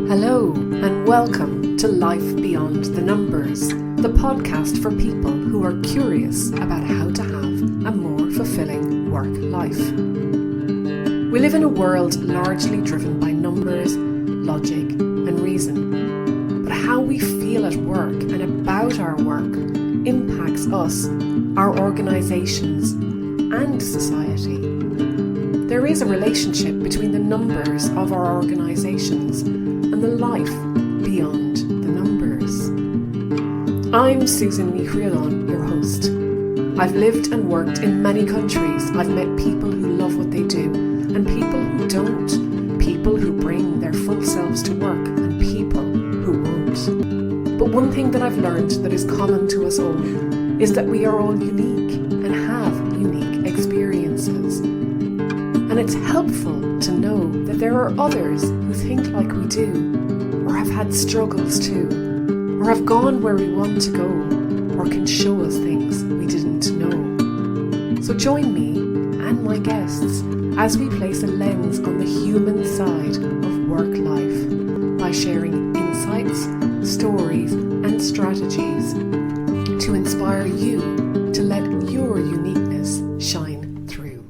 Hello and welcome to Life Beyond the Numbers, the podcast for people who are curious about how to have a more fulfilling work life. We live in a world largely driven by numbers, logic and reason. But how we feel at work and about our work impacts us, our organisations and society. There is a relationship between the numbers of our organisations and the life beyond the numbers. I'm Susan Ni Chriodain, your host. I've lived and worked in many countries. I've met people who love what they do and people who don't, people who bring their full selves to work and people who won't. But one thing that I've learned that is common to us all is that we are all unique and have unique experiences. And it's helpful to know that there are others who think like we do, or have had struggles too, or have gone where we want to go, or can show us things we didn't know. So join me and my guests as we place a lens on the human side of work life by sharing insights, stories and strategies to inspire you to let your uniqueness shine through.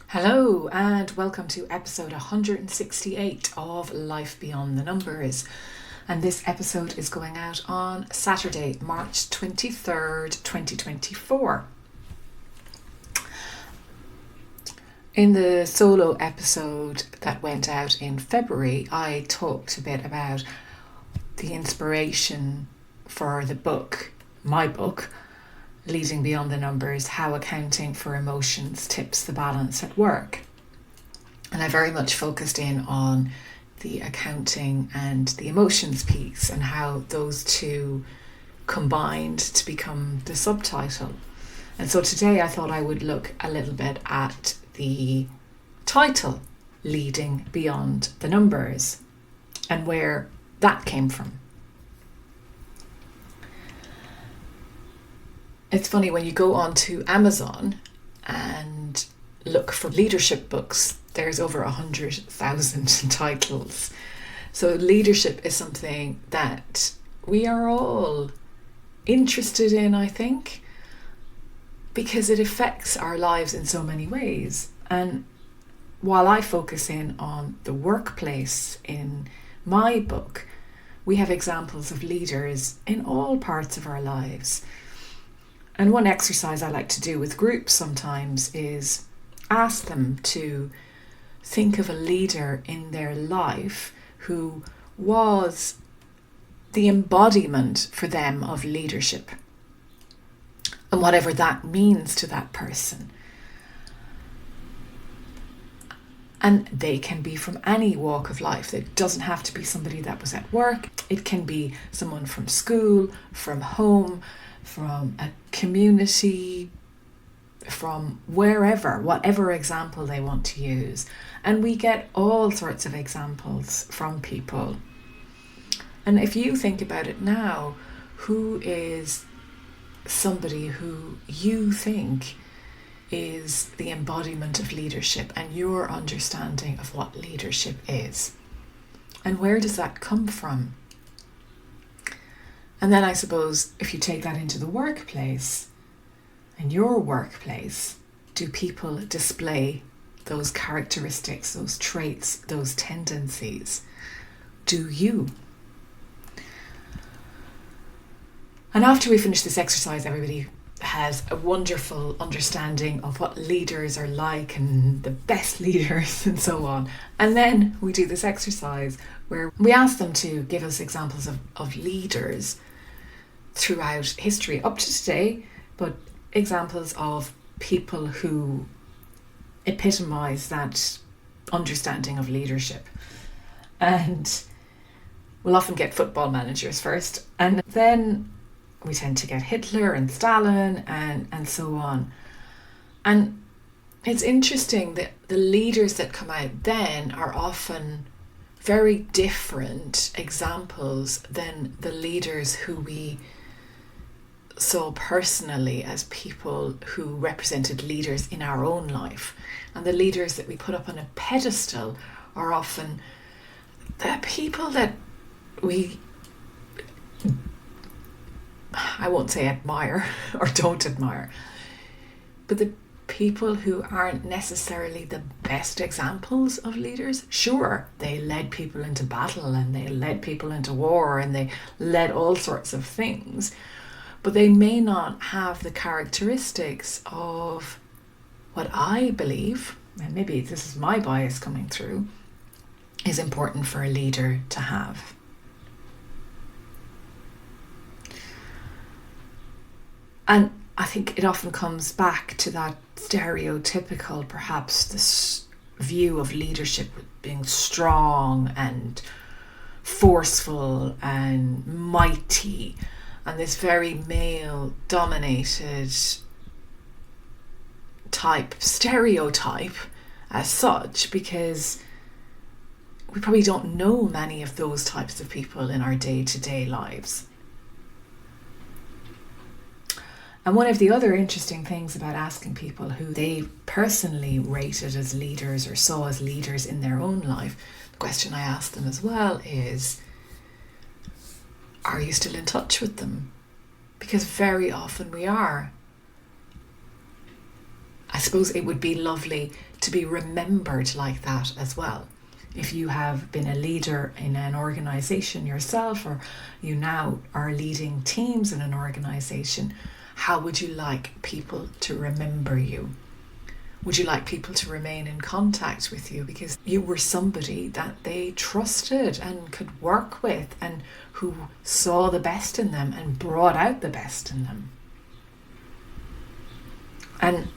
Hello and welcome to episode 168 of Life Beyond the Numbers. And this episode is going out on Saturday, March 23rd, 2024. In the solo episode that went out in February, I talked a bit about the inspiration for the book, my book, Leading Beyond the Numbers, How Accounting for Emotions Tips the Balance at Work. And I very much focused in on the accounting and the emotions piece and how those two combined to become the subtitle. And so today I thought I would look a little bit at the title, Leading Beyond the Numbers, and where that came from. It's funny, when you go onto Amazon and look for leadership books, there's over 100,000 titles. So leadership is something that we are all interested in, I think, because it affects our lives in so many ways. And while I focus in on the workplace in my book, we have examples of leaders in all parts of our lives. And one exercise I like to do with groups sometimes is ask them to think of a leader in their life who was the embodiment for them of leadership, and whatever that means to that person. And they can be from any walk of life. It doesn't have to be somebody that was at work. It can be someone from school, from home, from a community, from wherever, whatever example they want to use. And we get all sorts of examples from people. And if you think about it now, who is somebody who you think is the embodiment of leadership and your understanding of what leadership is? And where does that come from? And then I suppose if you take that into the workplace, in your workplace, do people display those characteristics, those traits, those tendencies? Do you? And after we finish this exercise, everybody has a wonderful understanding of what leaders are like and the best leaders and so on. And then we do this exercise where we ask them to give us examples of leaders throughout history up to today, but examples of people who epitomize that understanding of leadership. And we'll often get football managers first, and then we tend to get Hitler and Stalin and so on. And it's interesting that the leaders that come out then are often very different examples than the leaders who we saw personally as people who represented leaders in our own life. And the leaders that we put up on a pedestal are often the people that I won't say admire or don't admire, but the people who aren't necessarily the best examples of leaders. Sure, they led people into battle and they led people into war and they led all sorts of things, but they may not have the characteristics of what I believe, and maybe this is my bias coming through, is important for a leader to have. And I think it often comes back to that stereotypical, perhaps, this view of leadership being strong and forceful and mighty, and this very male-dominated stereotype as such, because we probably don't know many of those types of people in our day-to-day lives. And one of the other interesting things about asking people who they personally rated as leaders or saw as leaders in their own life, the question I asked them as well is, are you still in touch with them? Because very often we are. I suppose it would be lovely to be remembered like that as well. If you have been a leader in an organisation yourself, or you now are leading teams in an organisation, how would you like people to remember you? Would you like people to remain in contact with you because you were somebody that they trusted and could work with and who saw the best in them and brought out the best in them? And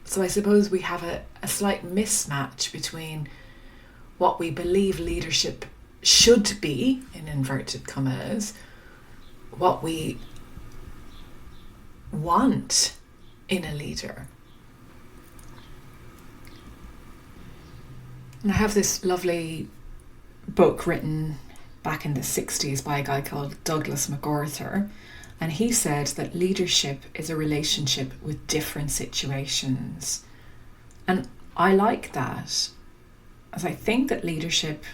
so I suppose we have a slight mismatch between what we believe leadership should be, in inverted commas, what we want in a leader. And I have this lovely book written back in the 60s by a guy called Douglas MacArthur, and he said that leadership is a relationship with different situations. And I like that, as I think that leadership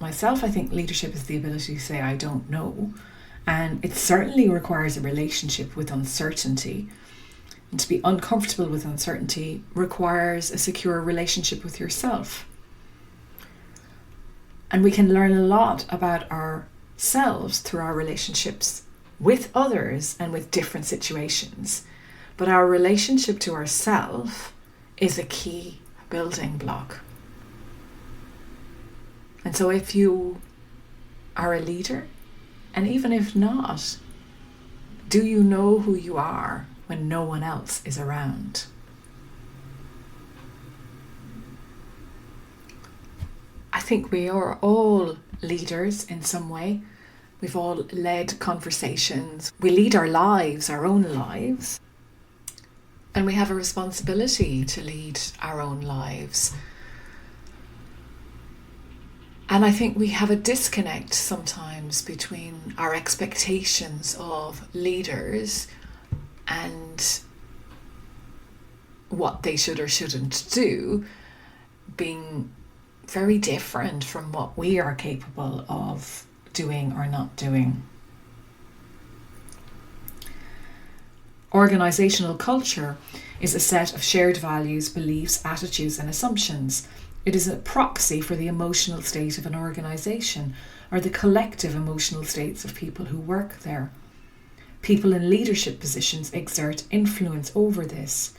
is the ability to say I don't know. And it certainly requires a relationship with uncertainty. And to be uncomfortable with uncertainty requires a secure relationship with yourself. And we can learn a lot about ourselves through our relationships with others and with different situations. But our relationship to ourselves is a key building block. And so if you are a leader, and even if not, do you know who you are when no one else is around? I think we are all leaders in some way. We've all led conversations. We lead our lives, our own lives. And we have a responsibility to lead our own lives. And I think we have a disconnect sometimes between our expectations of leaders and what they should or shouldn't do being very different from what we are capable of doing or not doing. Organisational culture is a set of shared values, beliefs, attitudes and assumptions. It is a proxy for the emotional state of an organisation or the collective emotional states of people who work there. People in leadership positions exert influence over this.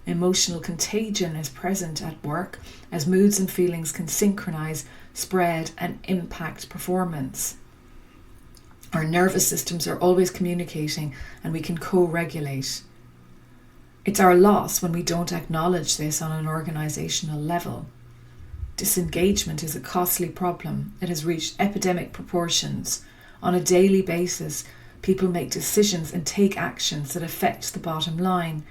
Emotional contagion is present at work as moods and feelings can synchronise, spread and impact performance. Our nervous systems are always communicating and we can co-regulate. It's our loss when we don't acknowledge this on an organisational level. Disengagement is a costly problem. It has reached epidemic proportions. On a daily basis, people make decisions and take actions that affect the bottom line.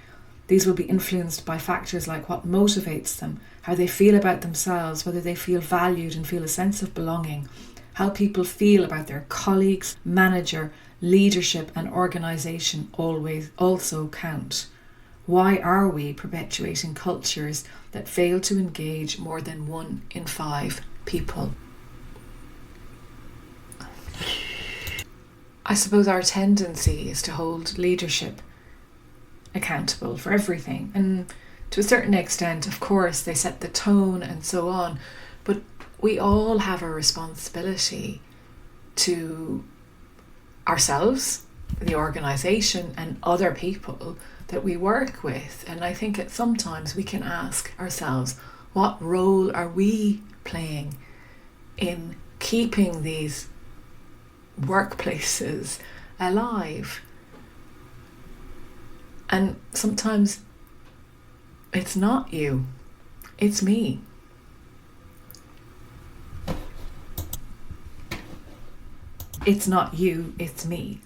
These will be influenced by factors like what motivates them, how they feel about themselves, whether they feel valued and feel a sense of belonging, how people feel about their colleagues, manager, leadership and organisation always also count. Why are we perpetuating cultures that fail to engage more than 1 in 5 people? I suppose our tendency is to hold leadership accountable for everything, and to a certain extent, of course, they set the tone and so on, but we all have a responsibility to ourselves, the organisation, and other people that we work with. And I think that sometimes we can ask ourselves, what role are we playing in keeping these workplaces alive? And sometimes it's not you, it's me. It's not you, it's me.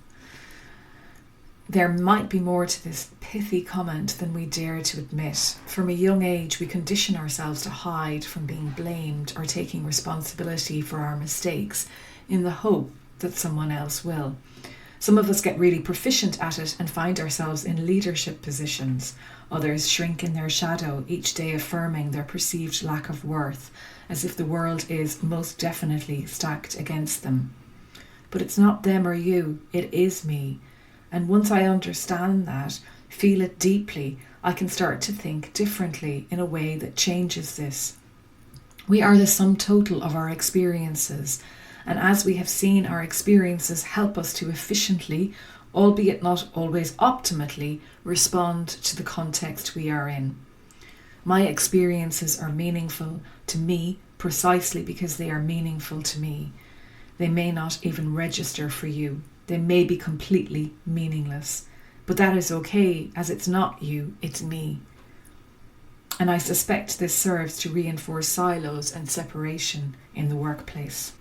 There might be more to this pithy comment than we dare to admit. From a young age, we condition ourselves to hide from being blamed or taking responsibility for our mistakes in the hope that someone else will. Some of us get really proficient at it and find ourselves in leadership positions. Others shrink in their shadow, each day affirming their perceived lack of worth, as if the world is most definitely stacked against them. But it's not them or you, it is me. And once I understand that, feel it deeply, I can start to think differently in a way that changes this. We are the sum total of our experiences, and as we have seen, our experiences help us to efficiently, albeit not always optimally, respond to the context we are in. My experiences are meaningful to me precisely because they are meaningful to me. They may not even register for you. They may be completely meaningless. But that is okay, as it's not you, it's me. And I suspect this serves to reinforce silos and separation in the workplace.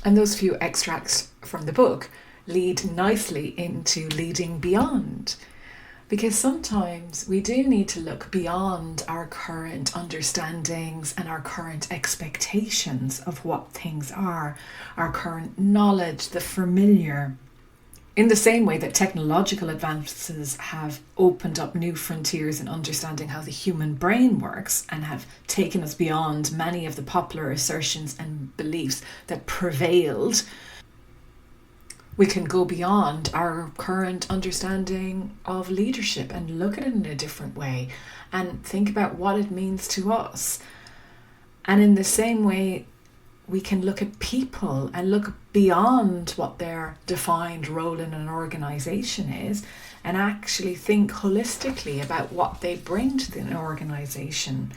And those few extracts from the book lead nicely into leading beyond. Because sometimes we do need to look beyond our current understandings and our current expectations of what things are, our current knowledge, the familiar. In the same way that technological advances have opened up new frontiers in understanding how the human brain works and have taken us beyond many of the popular assertions and beliefs that prevailed, we can go beyond our current understanding of leadership and look at it in a different way and think about what it means to us. And in the same way, we can look at people and look beyond what their defined role in an organisation is and actually think holistically about what they bring to the organisation.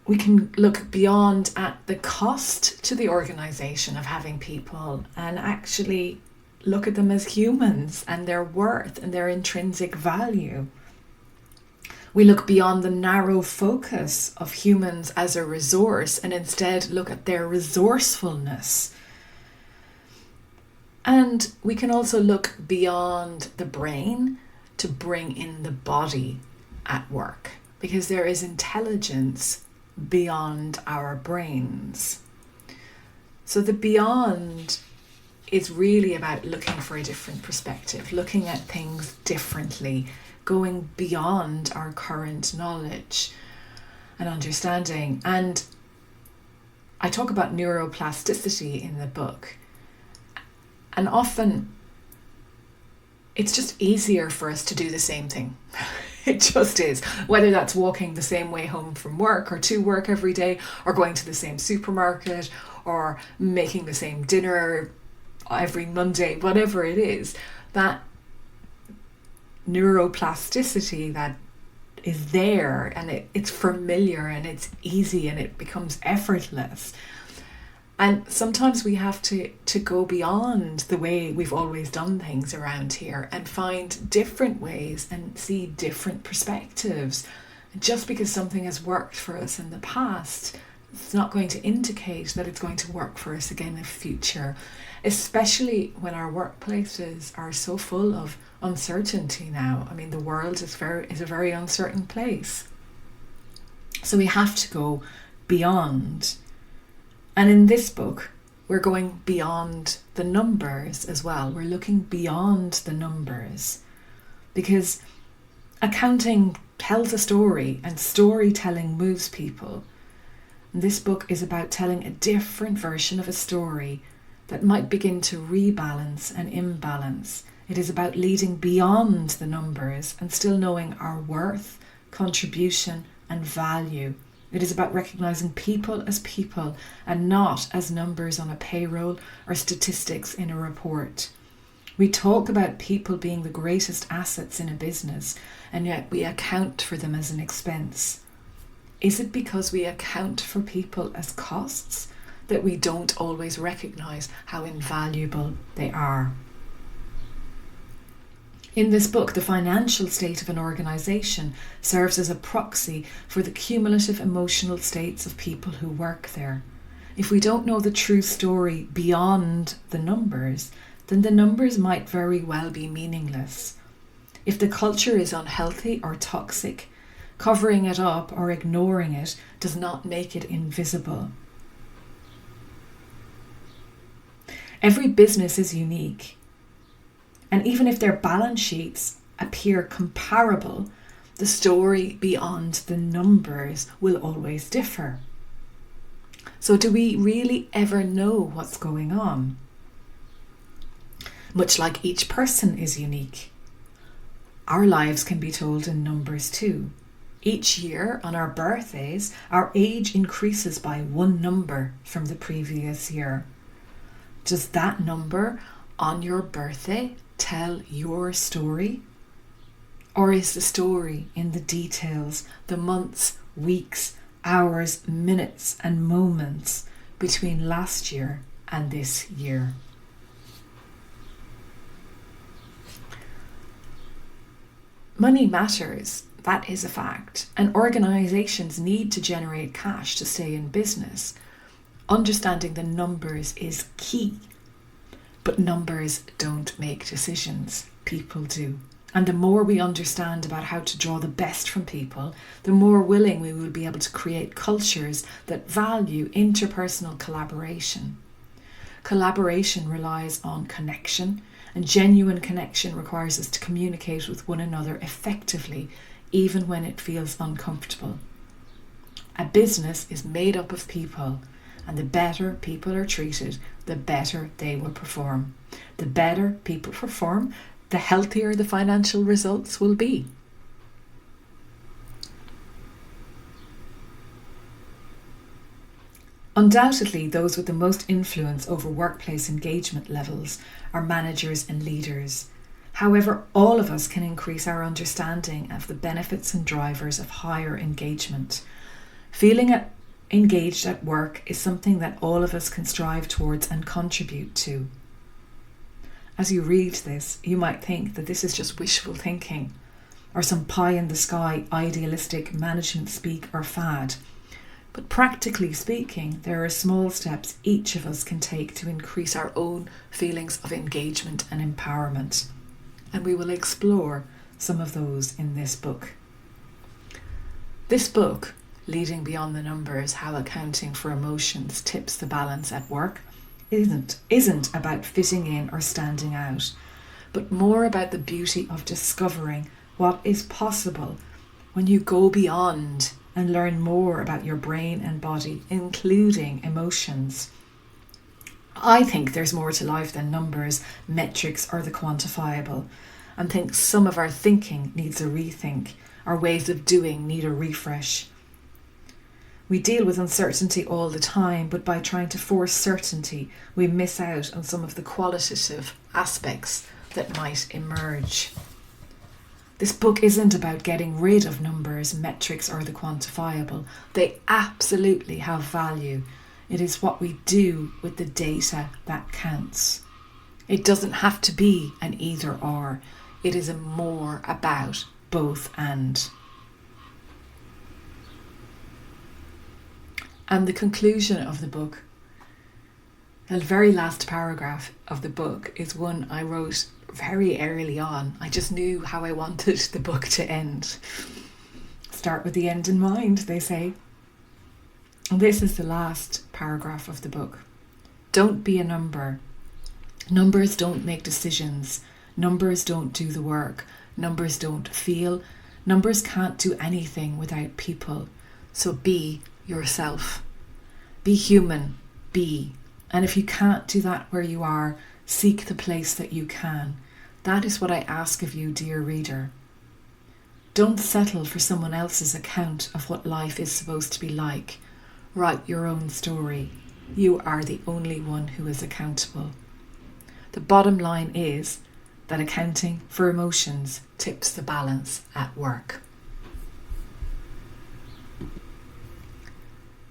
We can look beyond at the cost to the organisation of having people and actually look at them as humans and their worth and their intrinsic value. We look beyond the narrow focus of humans as a resource and instead look at their resourcefulness. And we can also look beyond the brain to bring in the body at work, because there is intelligence beyond our brains. So the beyond is really about looking for a different perspective, looking at things differently, going beyond our current knowledge and understanding. And I talk about neuroplasticity in the book. And often it's just easier for us to do the same thing. It just is. Whether that's walking the same way home from work or to work every day, or going to the same supermarket, or making the same dinner every Monday, whatever it is, that neuroplasticity that is there and it's familiar and it's easy and it becomes effortless. And sometimes we have to go beyond the way we've always done things around here and find different ways and see different perspectives. Just because something has worked for us in the past, it's not going to indicate that it's going to work for us again in the future, especially when our workplaces are so full of uncertainty now. I mean, the world is a very uncertain place. So we have to go beyond. And in this book, we're going beyond the numbers as well. We're looking beyond the numbers because accounting tells a story and storytelling moves people. And this book is about telling a different version of a story that might begin to rebalance and imbalance. It is about leading beyond the numbers and still knowing our worth, contribution and value. It is about recognising people as people and not as numbers on a payroll or statistics in a report. We talk about people being the greatest assets in a business, and yet we account for them as an expense. Is it because we account for people as costs that we don't always recognise how invaluable they are? In this book, the financial state of an organisation serves as a proxy for the cumulative emotional states of people who work there. If we don't know the true story beyond the numbers, then the numbers might very well be meaningless. If the culture is unhealthy or toxic, covering it up or ignoring it does not make it invisible. Every business is unique. And even if their balance sheets appear comparable, the story beyond the numbers will always differ. So do we really ever know what's going on? Much like each person is unique, our lives can be told in numbers too. Each year on our birthdays, our age increases by one number from the previous year. Does that number on your birthday tell your story? Or is the story in the details, the months, weeks, hours, minutes and moments between last year and this year? Money matters, that is a fact, and organisations need to generate cash to stay in business. Understanding the numbers is key. But numbers don't make decisions, people do. And the more we understand about how to draw the best from people, the more willing we will be able to create cultures that value interpersonal collaboration. Collaboration relies on connection, and genuine connection requires us to communicate with one another effectively, even when it feels uncomfortable. A business is made up of people, and the better people are treated, the better they will perform. The better people perform, the healthier the financial results will be. Undoubtedly, those with the most influence over workplace engagement levels are managers and leaders. However, all of us can increase our understanding of the benefits and drivers of higher engagement. Feeling engaged at work is something that all of us can strive towards and contribute to. As you read this, you might think that this is just wishful thinking or some pie-in-the-sky idealistic management speak or fad. But practically speaking, there are small steps each of us can take to increase our own feelings of engagement and empowerment. And we will explore some of those in this book. This book, Leading Beyond the Numbers, How Accounting for Emotions Tips the Balance at Work, isn't about fitting in or standing out, but more about the beauty of discovering what is possible when you go beyond and learn more about your brain and body, including emotions. I think there's more to life than numbers, metrics, or the quantifiable, and think some of our thinking needs a rethink. Our ways of doing need a refresh. We deal with uncertainty all the time, but by trying to force certainty, we miss out on some of the qualitative aspects that might emerge. This book isn't about getting rid of numbers, metrics, or the quantifiable. They absolutely have value. It is what we do with the data that counts. It doesn't have to be an either or. It is more about both and. And the conclusion of the book, the very last paragraph of the book, is one I wrote very early on. I just knew how I wanted the book to end. Start with the end in mind, they say. And this is the last paragraph of the book. Don't be a number. Numbers don't make decisions. Numbers don't do the work. Numbers don't feel. Numbers can't do anything without people. So be yourself. Be human. Be. And if you can't do that where you are, seek the place that you can. That is what I ask of you, dear reader. Don't settle for someone else's account of what life is supposed to be like. Write your own story. You are the only one who is accountable. The bottom line is that accounting for emotions tips the balance at work.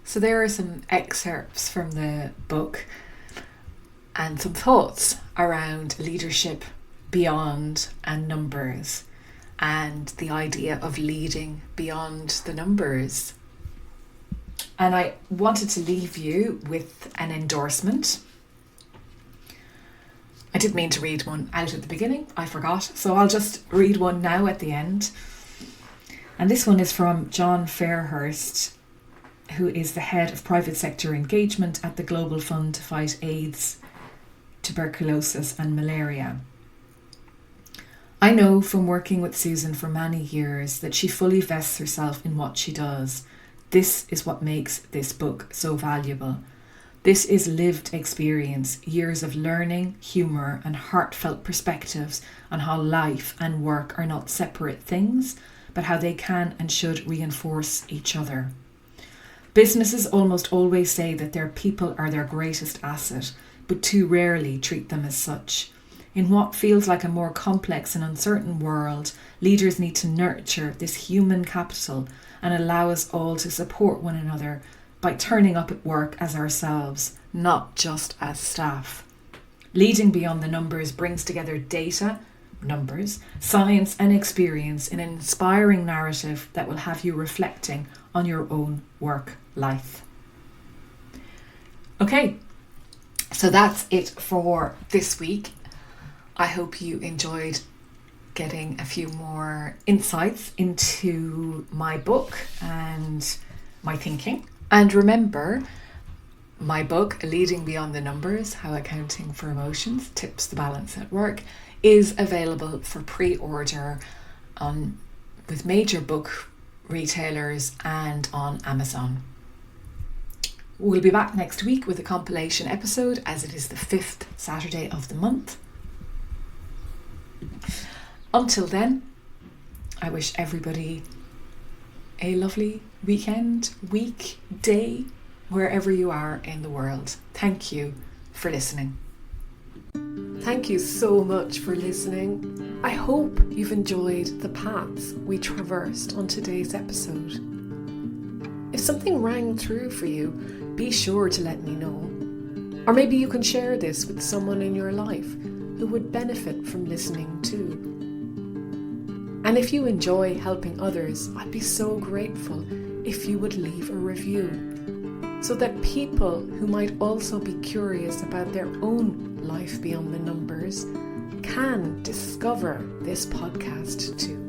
So there are some excerpts from the book and some thoughts around leadership beyond and numbers, and the idea of leading beyond the numbers. And I wanted to leave you with an endorsement. I didn't mean to read one out at the beginning, I forgot, so I'll just read one now at the end. And this one is from John Fairhurst, who is the head of private sector engagement at the Global Fund to Fight AIDS, Tuberculosis and Malaria. I know from working with Susan for many years that she fully vests herself in what she does. This is what makes this book so valuable. This is lived experience, years of learning, humour and heartfelt perspectives on how life and work are not separate things, but how they can and should reinforce each other. Businesses almost always say that their people are their greatest asset, but too rarely treat them as such. In what feels like a more complex and uncertain world, leaders need to nurture this human capital and allow us all to support one another by turning up at work as ourselves, not just as staff. Leading beyond the numbers brings together data, numbers, science and experience in an inspiring narrative that will have you reflecting on your own work life. Okay, so that's it for this week. I hope you enjoyed getting a few more insights into my book and my thinking. And remember, my book, Leading Beyond the Numbers, How Accounting for Emotions Tips the Balance at Work, is available for pre-order with major book retailers and on Amazon. We'll be back next week with a compilation episode, as it is the 5th Saturday of the month. Until then, I wish everybody a lovely weekend, week, day, wherever you are in the world. Thank you for listening. Thank you so much for listening. I hope you've enjoyed the paths we traversed on today's episode. If something rang true for you, be sure to let me know. Or maybe you can share this with someone in your life who would benefit from listening too. And if you enjoy helping others, I'd be so grateful if you would leave a review, so that people who might also be curious about their own life beyond the numbers can discover this podcast too.